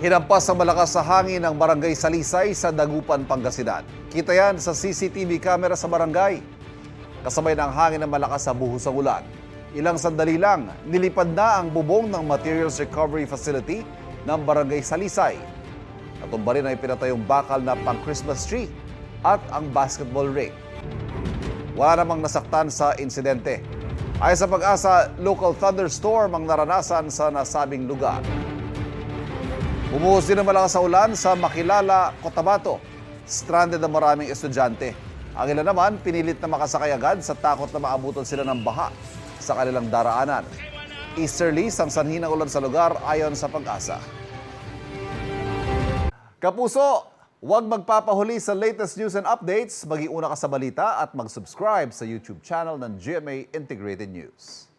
Hinampas ang malakas sa hangin ng barangay Salisay sa Dagupan, Pangasinan. Kita yan sa CCTV camera sa barangay. Kasabay ng hangin ng malakas sa buhos ng ulan. Ilang sandali lang, nilipad na ang bubong ng Materials Recovery Facility ng barangay Salisay. Natumba rin ang ipinatayong bakal na pang-Christmas tree at ang basketball ring. Wala namang nasaktan sa insidente. Ayon sa Pag-asa, local thunderstorm ang naranasan sa nasabing lugar. Bumuhos din ang malakas sa ulan sa Makilala, Cotabato. Stranded ang maraming estudyante. Ang ilan naman, pinilit na makasakay agad sa takot na maabutan sila ng baha sa kanilang daraanan. Easterlies ang sanhi ng ulan sa lugar ayon sa Pag-asa. Kapuso, huwag magpapahuli sa latest news and updates. Mag-iuna ka sa balita at mag-subscribe sa YouTube channel ng GMA Integrated News.